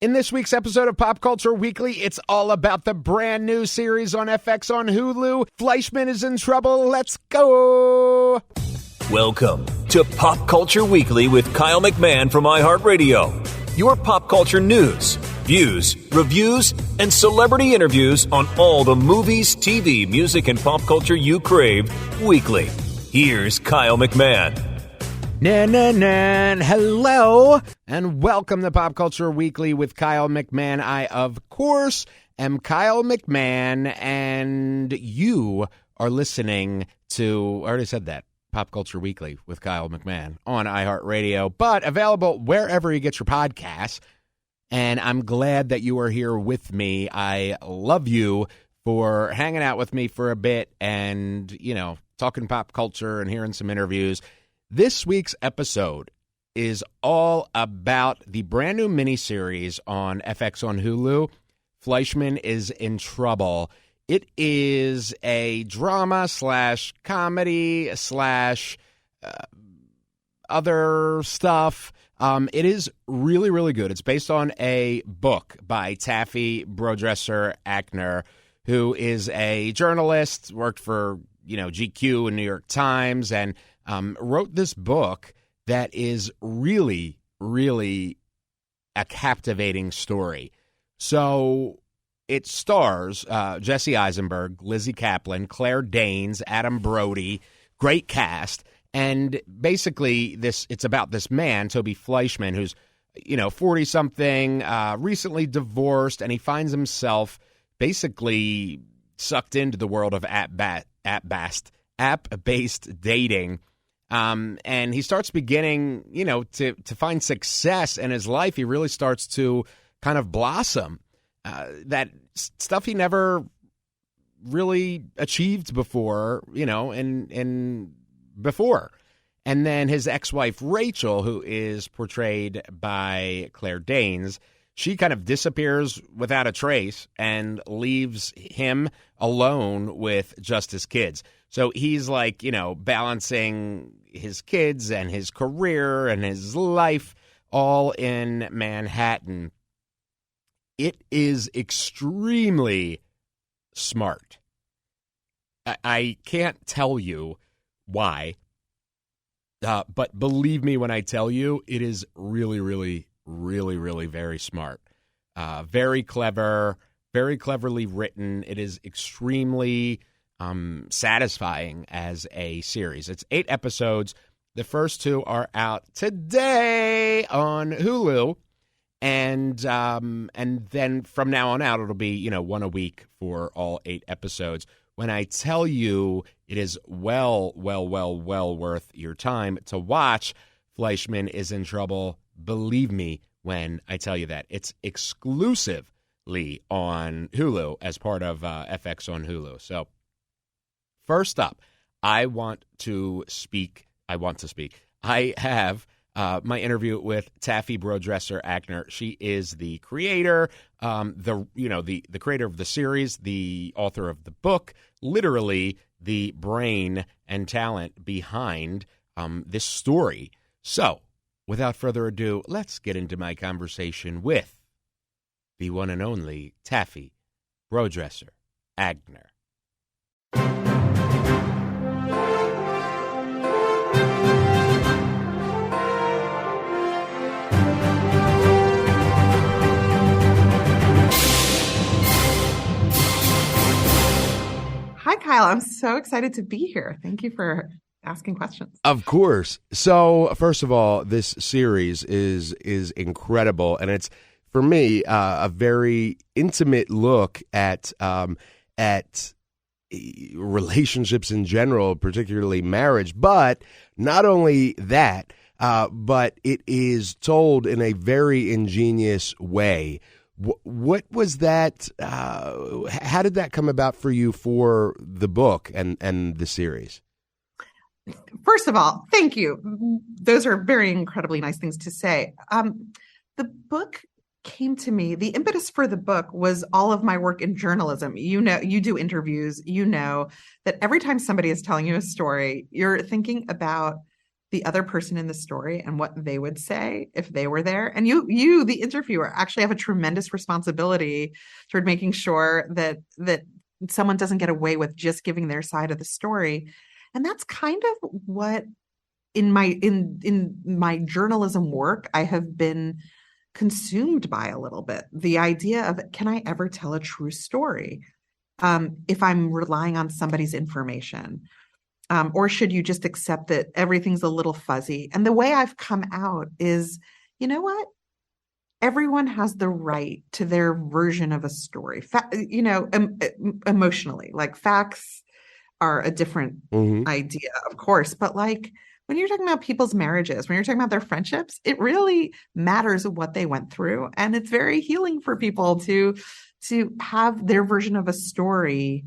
In this week's episode of Pop Culture Weekly, it's all about the brand new series on FX on Hulu, Fleishman Is in Trouble. Let's go! Welcome to Pop Culture Weekly with Kyle McMahon from iHeartRadio. Your pop culture news, views, reviews, and celebrity interviews on all the movies, TV, music, and pop culture you crave weekly. Here's Kyle McMahon. Hello, and welcome to Pop Culture Weekly with Kyle McMahon. I, of course, am Kyle McMahon, and you are listening to, I already said that, Pop Culture Weekly with Kyle McMahon on iHeartRadio, but available wherever you get your podcasts. And I'm glad that you are here with me. I love you for hanging out with me for a bit and, you know, talking pop culture and hearing some interviews. This week's episode is all about the brand new miniseries on FX on Hulu, Fleishman Is in Trouble. It is a drama / comedy / other stuff. It is really, really good. It's based on a book by Taffy Brodesser-Akner, who is a journalist, worked for, GQ and New York Times, and wrote this book that is really, really a captivating story. So it stars Jesse Eisenberg, Lizzie Kaplan, Claire Danes, Adam Brody, great cast. And basically it's about this man, Toby Fleishman, who's, 40-something, recently divorced, and he finds himself basically sucked into the world of app-based dating. And he starts beginning, to find success in his life. He really starts to kind of blossom. That stuff he never really achieved before, and before. And then his ex-wife, Rachel, who is portrayed by Claire Danes, she kind of disappears without a trace and leaves him alone with just his kids. So he's like, balancing his kids and his career and his life all in Manhattan. It is extremely smart. I can't tell you why, but believe me when I tell you, it is really, really, really, really very smart. Very clever, very cleverly written. It is extremely satisfying as a series. It's 8 episodes. The first 2 are out today on Hulu. And then from now on out, it'll be, 1 a week for all 8 episodes. When I tell you it is well worth your time to watch Fleishman Is in Trouble, believe me when I tell you that. It's exclusively on Hulu as part of FX on Hulu. So first up, I have my interview with Taffy Brodesser-Akner. She is the creator, the creator of the series, the author of the book, literally the brain and talent behind this story. So, without further ado, let's get into my conversation with the one and only Taffy Brodesser-Akner. Hi, Kyle. I'm so excited to be here. Thank you for asking questions. Of course. So, first of all, this series is incredible, and it's, for me, a very intimate look at relationships in general, particularly marriage. But not only that, but it is told in a very ingenious way. What was that? How did that come about for you for the book and the series? First of all, thank you. Those are very incredibly nice things to say. The book came to me, the impetus for the book was all of my work in journalism. You know, you do interviews, you know that every time somebody is telling you a story, you're thinking about the other person in the story and what they would say if they were there. And you, the interviewer, actually have a tremendous responsibility toward making sure that someone doesn't get away with just giving their side of the story. And that's kind of what in my journalism work I have been consumed by a little bit. The idea of, can I ever tell a true story if I'm relying on somebody's information? Or should you just accept that everything's a little fuzzy? And the way I've come out is, you know what? Everyone has the right to their version of a story, emotionally. Like, facts are a different idea, of course. But like, when you're talking about people's marriages, when you're talking about their friendships, it really matters what they went through. And it's very healing for people to have their version of a story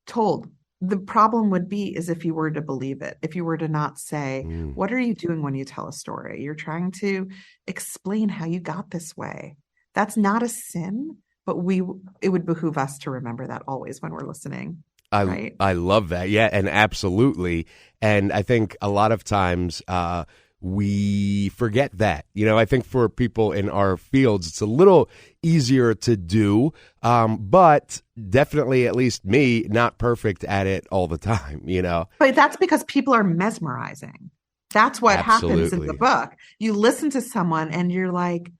told. The problem would be is if you were to believe it, if you were to not say, what are you doing when you tell a story? You're trying to explain how you got this way. That's not a sin, but it would behoove us to remember that always when we're listening. Right? I love that. Yeah, and absolutely. And I think a lot of times we forget that. I think for people in our fields, it's a little easier to do, but definitely, at least me, not perfect at it all the time, But that's because people are mesmerizing. That's what happens in the book. You listen to someone and you're like,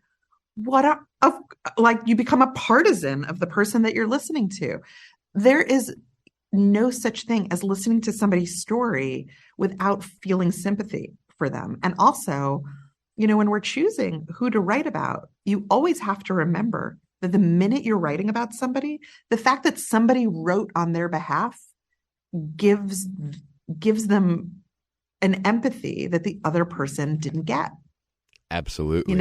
you become a partisan of the person that you're listening to. There is no such thing as listening to somebody's story without feeling sympathy for them. And also, when we're choosing who to write about, you always have to remember that the minute you're writing about somebody, the fact that somebody wrote on their behalf gives them an empathy that the other person didn't get. Absolutely.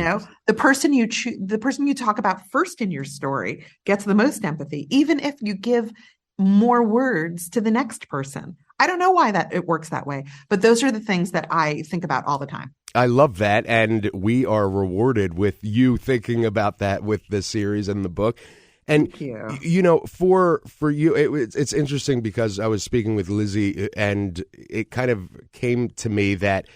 The person you talk about first in your story gets the most empathy, even if you give more words to the next person. I don't know why it works that way, but those are the things that I think about all the time. I love that, and we are rewarded with you thinking about that with the series and the book. And thank you. For you, it's interesting because I was speaking with Lizzie, and it kind of came to me that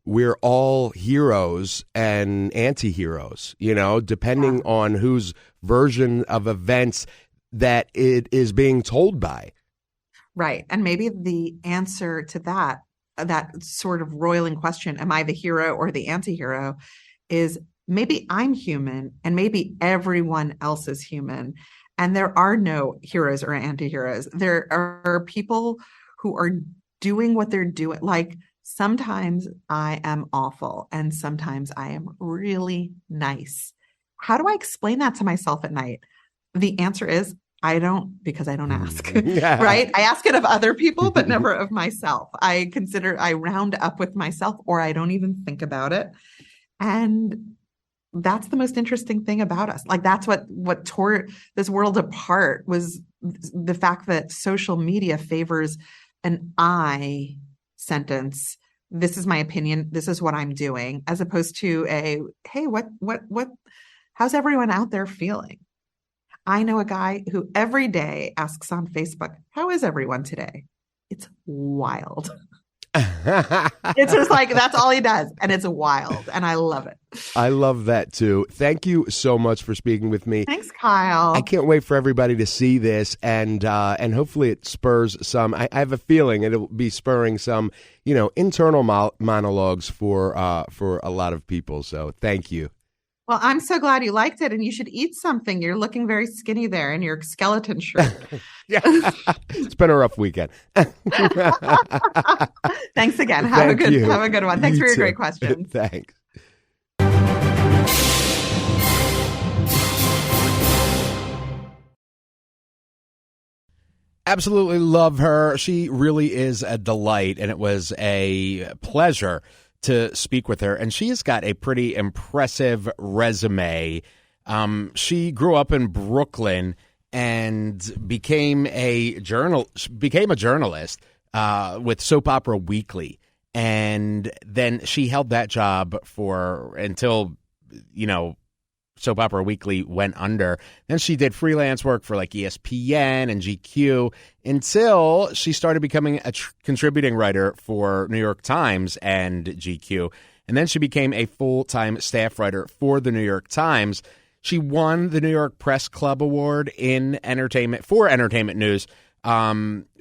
we're all heroes and anti-heroes, depending on whose version of events that it is being told by. Right. And maybe the answer to that sort of roiling question, am I the hero or the anti-hero, is maybe I'm human and maybe everyone else is human. And there are no heroes or anti-heroes. There are people who are doing what they're doing. Like, sometimes I am awful and sometimes I am really nice. How do I explain that to myself at night? The answer is I don't, because I don't ask, right? I ask it of other people, but never of myself. I round up with myself, or I don't even think about it. And that's the most interesting thing about us. Like, that's what tore this world apart, was the fact that social media favors an I sentence. This is my opinion. This is what I'm doing, as opposed to hey, how's everyone out there feeling? I know a guy who every day asks on Facebook, how is everyone today? It's wild. It's just like, that's all he does. And it's wild. And I love it. I love that too. Thank you so much for speaking with me. Thanks, Kyle. I can't wait for everybody to see this, and hopefully it spurs some. I have a feeling it'll be spurring some, internal monologues for a lot of people. So thank you. Well, I'm so glad you liked it, and you should eat something. You're looking very skinny there in your skeleton shirt. Yeah, it's been a rough weekend. Thanks again. Have a good one. Thanks for your great questions. Thanks. Absolutely love her. She really is a delight, and it was a pleasure to speak with her. And she has got a pretty impressive resume. She grew up in Brooklyn and became a journalist with Soap Opera Weekly. And then she held that job until, Soap Opera Weekly went under. Then she did freelance work for like ESPN and GQ until she started becoming a contributing writer for New York Times and GQ. And then she became a full-time staff writer for the New York Times. She won the New York Press Club Award in entertainment news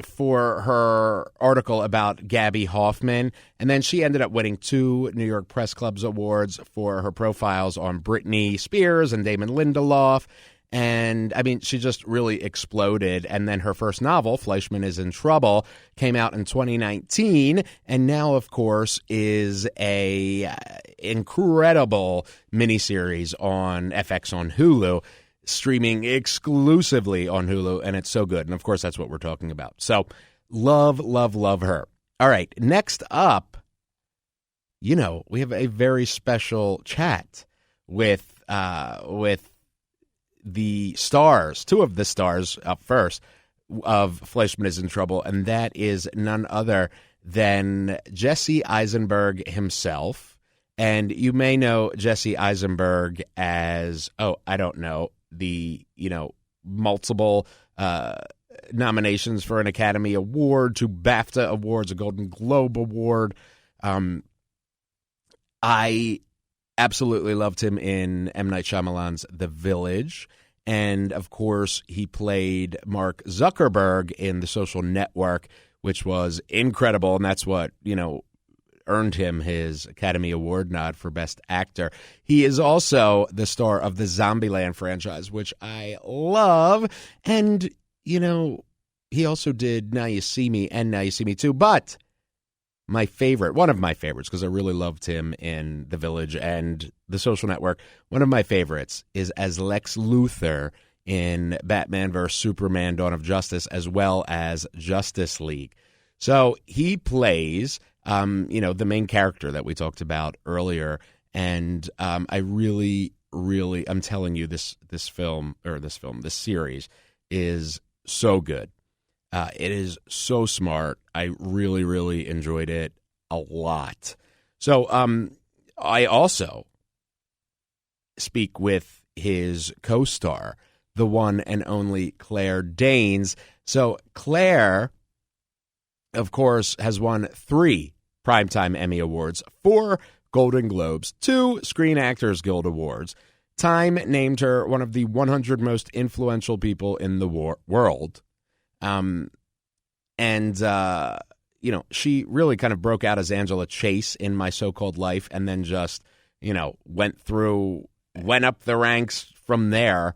for her article about Gabby Hoffman. And then she ended up winning 2 New York Press Club's awards for her profiles on Britney Spears and Damon Lindelof. And, I mean, she just really exploded. And then her first novel, Fleishman Is in Trouble, came out in 2019. And now, of course, is a incredible miniseries on FX on Hulu, streaming exclusively on Hulu. And it's so good. And, of course, that's what we're talking about. So love, love, love her. All right. Next up, we have a very special chat with the stars, 2 of the stars up first of Fleishman Is in Trouble, and that is none other than Jesse Eisenberg himself. And you may know Jesse Eisenberg as, the, multiple nominations for an Academy Award, 2 BAFTA Awards, a Golden Globe Award. I absolutely loved him in M. Night Shyamalan's The Village. And, of course, he played Mark Zuckerberg in The Social Network, which was incredible. And that's what, earned him his Academy Award nod for Best Actor. He is also the star of the Zombieland franchise, which I love. And, he also did Now You See Me and Now You See Me Too. But one of my favorites, because I really loved him in The Village and The Social Network, one of my favorites is as Lex Luthor in Batman vs. Superman Dawn of Justice, as well as Justice League. So he plays, the main character that we talked about earlier. And I really, really, I'm telling you, this series is so good. It is so smart. I really, really enjoyed it a lot. So I also speak with his co-star, the one and only Claire Danes. So Claire, of course, has won 3 Primetime Emmy Awards, 4 Golden Globes, 2 Screen Actors Guild Awards. Time named her one of the 100 most influential people in the world. She really kind of broke out as Angela Chase in My So-Called Life, and then just, went up the ranks from there,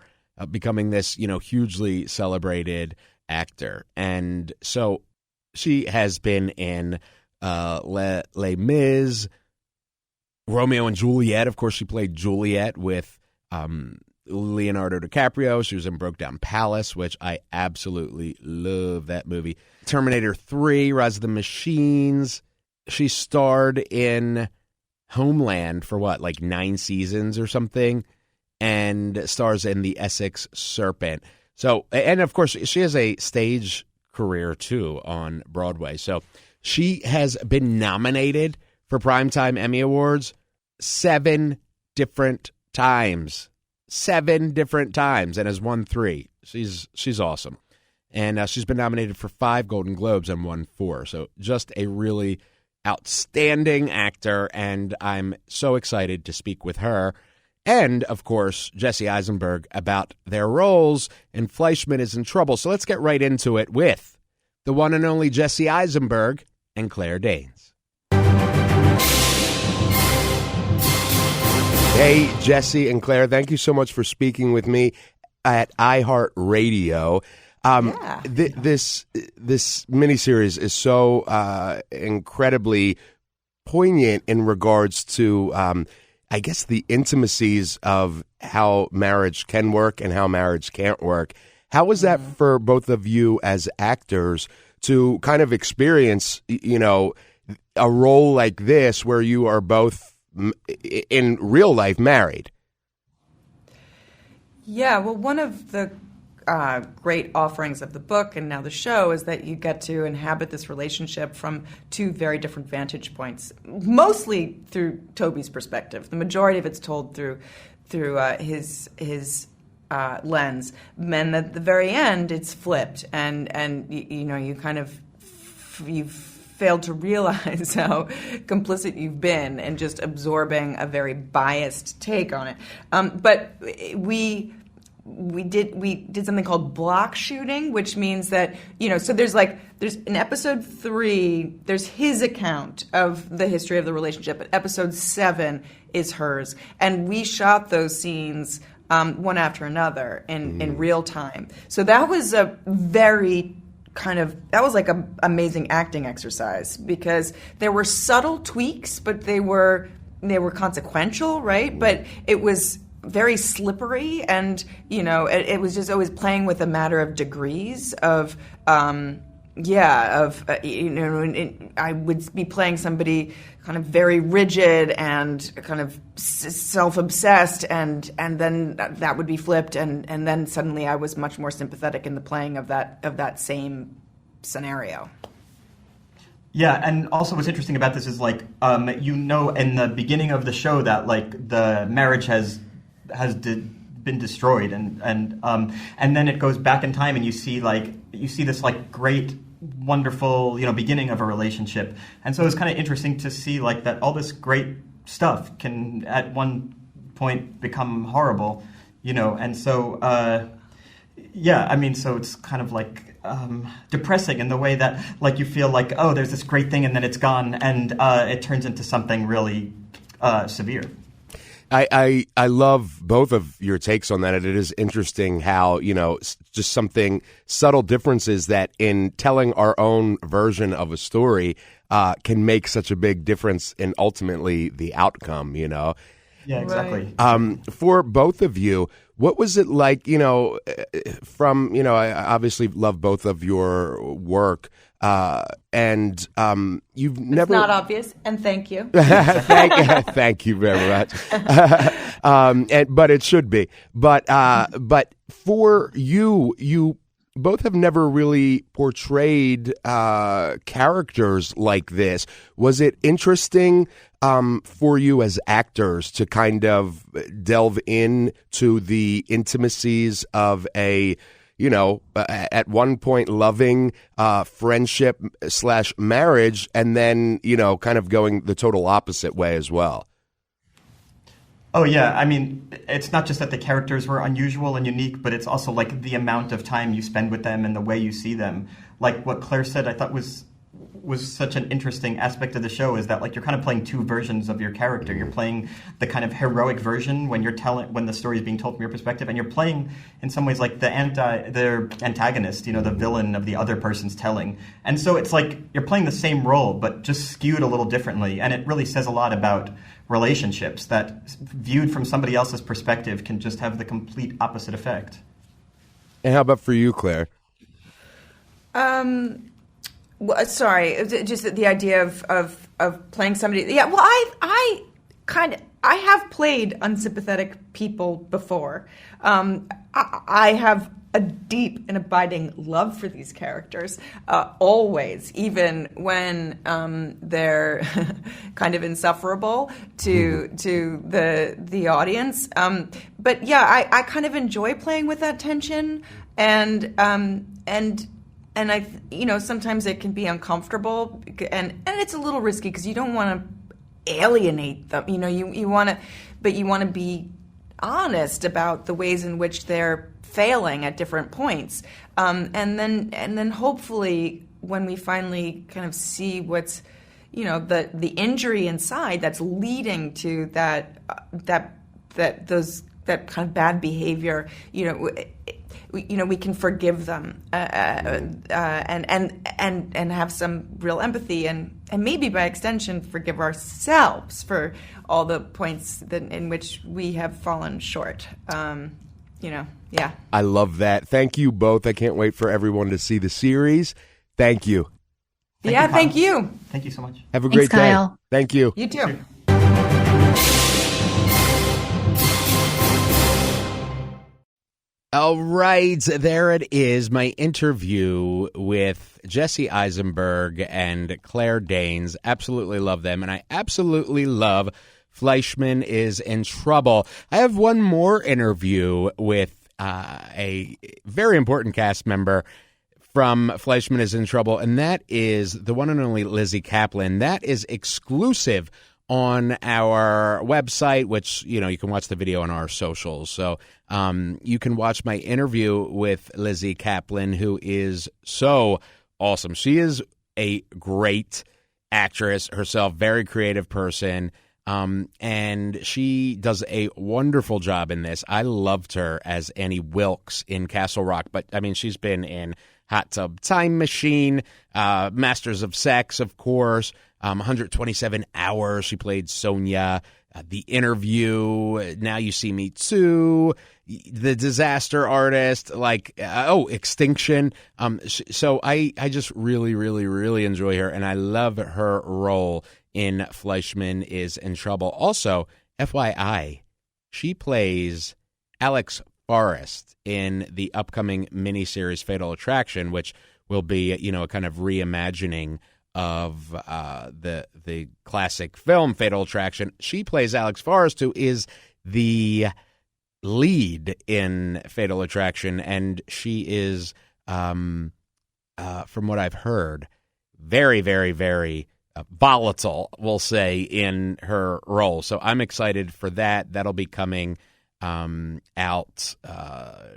becoming this, hugely celebrated actor. And so she has been in Les Mis, Romeo and Juliet. Of course, she played Juliet with Leonardo DiCaprio. She was in Broke Down Palace, which I absolutely love that movie. Terminator 3, Rise of the Machines. She starred in Homeland for 9 seasons or something, and stars in The Essex Serpent. So, and of course, she has a stage career too on Broadway. So she has been nominated for Primetime Emmy Awards 7 different times. 7 different times, and has won 3. She's awesome. And she's been nominated for 5 Golden Globes and won 4. So just a really outstanding actor, and I'm so excited to speak with her and, of course, Jesse Eisenberg about their roles in Fleishman Is in Trouble. So let's get right into it with the one and only Jesse Eisenberg and Claire Danes. Hey, Jesse and Claire, thank you so much for speaking with me at iHeartRadio. This miniseries is so incredibly poignant in regards to, I guess, the intimacies of how marriage can work and how marriage can't work. How was that for both of you as actors to kind of experience, a role like this where you are both in real life married? Yeah, well, one of the great offerings of the book and now the show is that you get to inhabit this relationship from 2 very different vantage points, mostly through Toby's perspective. The majority of it's told through his lens. And at the very end, it's flipped, and you kind of you've failed to realize how complicit you've been in just absorbing a very biased take on it. But we did something called block shooting, which means that, so there's in episode 3, there's his account of the history of the relationship, but episode 7 is hers. And we shot those scenes one after another in real time. So that was a very that was like an amazing acting exercise, because there were subtle tweaks, but they were consequential, right? But it was very slippery, and it was just always playing with a matter of degrees of I would be playing somebody kind of very rigid and kind of self-obsessed, and then that would be flipped, and then suddenly I was much more sympathetic in the playing of that same scenario. Yeah, and also what's interesting about this is in the beginning of the show that the marriage has been destroyed, and then it goes back in time, and you see this great, wonderful beginning of a relationship. And so it's kind of interesting to see that all this great stuff can at one point become horrible, and so so it's kind of depressing in the way that you feel oh, there's this great thing and then it's gone, and it turns into something really severe. I love both of your takes on that. And it is interesting how, just something subtle differences that in telling our own version of a story can make such a big difference in ultimately the outcome, Yeah, exactly. Right. For both of you, what was it like, from, I obviously love both of your work. And you've never. It's not obvious, and thank you. Thank you very much. But it should be. But for you both have never really portrayed characters like this. Was it interesting for you as actors to kind of delve into the intimacies of a, at one point loving friendship / marriage, and then, kind of going the total opposite way as well? Oh, yeah. I mean, it's not just that the characters were unusual and unique, but it's also the amount of time you spend with them and the way you see them. Like what Claire said, I thought was such an interesting aspect of the show, is that you're kind of playing two versions of your character. You're playing the kind of heroic version when the story is being told from your perspective, and you're playing in some ways the antagonist, the villain of the other person's telling. And so it's you're playing the same role, but just skewed a little differently. And it really says a lot about relationships that, viewed from somebody else's perspective, can just have the complete opposite effect. And how about for you, Claire? Well, sorry, just the idea of playing somebody. Yeah, well, I have played unsympathetic people before. I have a deep and abiding love for these characters, always, even when they're kind of insufferable to the audience. But yeah, I kind of enjoy playing with that tension, and I, sometimes it can be uncomfortable, and it's a little risky because you don't want to alienate them. You want to be honest about the ways in which they're failing at different points, and then hopefully when we finally kind of see what's, the injury inside that's leading to that kind of bad behavior, we can forgive them and have some real empathy, and maybe by extension forgive ourselves for all the points in which we have fallen short. Yeah. I love that. Thank you both. I can't wait for everyone to see the series. Thank you. Thank you. Thank you so much. Have a great day. Kyle. Thank you. You too. All right, there it is, my interview with Jesse Eisenberg and Claire Danes. Absolutely love them, and I absolutely love Fleishman Is in Trouble. I have one more interview with a very important cast member from Fleishman Is in Trouble, and that is the one and only Lizzie Kaplan. That is exclusive on our website, which, you can watch the video on our socials. So you can watch my interview with Lizzie Kaplan, who is so awesome. She is a great actress herself, very creative person. And she does a wonderful job in this. I loved her as Annie Wilkes in Castle Rock, but she's been in Hot Tub Time Machine, Masters of Sex, of course, 127 Hours. She played Sonia, The Interview, Now You See Me Too, The Disaster Artist, Extinction. So I just really, really, really enjoy her, and I love her role in Fleishman Is in Trouble. Also, FYI, she plays Alex Forrest in the upcoming miniseries Fatal Attraction, which will be, a kind of reimagining of the classic film Fatal Attraction. She plays Alex Forrest, who is the lead in Fatal Attraction, and she is, from what I've heard, very, very, very volatile, we'll say, in her role. So I'm excited for that. That'll be coming out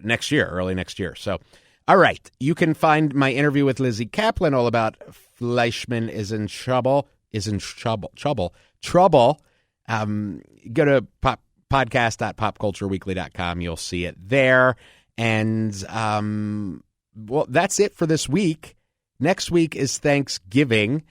next year, early next year. So, all right, you can find my interview with Lizzie Kaplan all about Fleishman Is in Trouble. Trouble. Go to podcast.popcultureweekly.com. You'll see it there. And that's it for this week. Next week is Thanksgiving.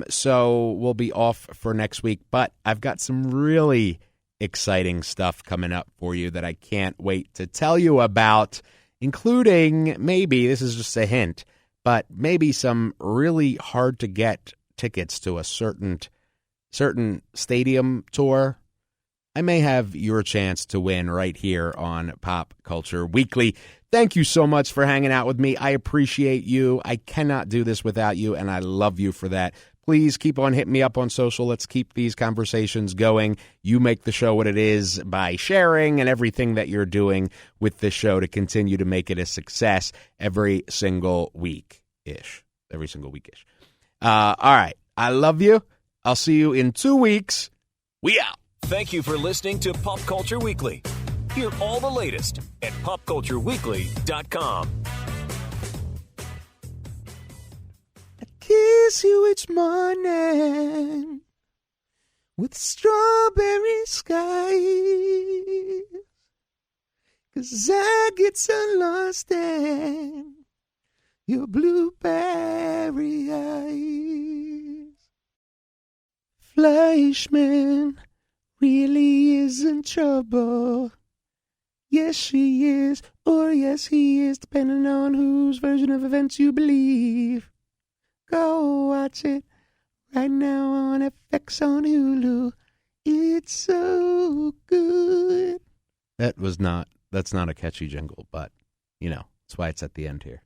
So we'll be off for next week, but I've got some really exciting stuff coming up for you that I can't wait to tell you about, including maybe, this is just a hint, but maybe some really hard to get tickets to a certain stadium tour. I may have your chance to win right here on Pop Culture Weekly. Thank you so much for hanging out with me. I appreciate you. I cannot do this without you, and I love you for that. Please keep on hitting me up on social. Let's keep these conversations going. You make the show what it is by sharing and everything that you're doing with this show to continue to make it a success every single week-ish. All right. I love you. I'll see you in 2 weeks. We out. Thank you for listening to Pop Culture Weekly. Hear all the latest at popcultureweekly.com. I kiss you each morning with strawberry skies, 'cause I get so lost in your blueberry eyes. Fleischman really is in trouble. Yes, she is, or yes, he is, depending on whose version of events you believe. Go watch it right now on FX on Hulu. It's so good. That's not a catchy jingle, but, that's why it's at the end here.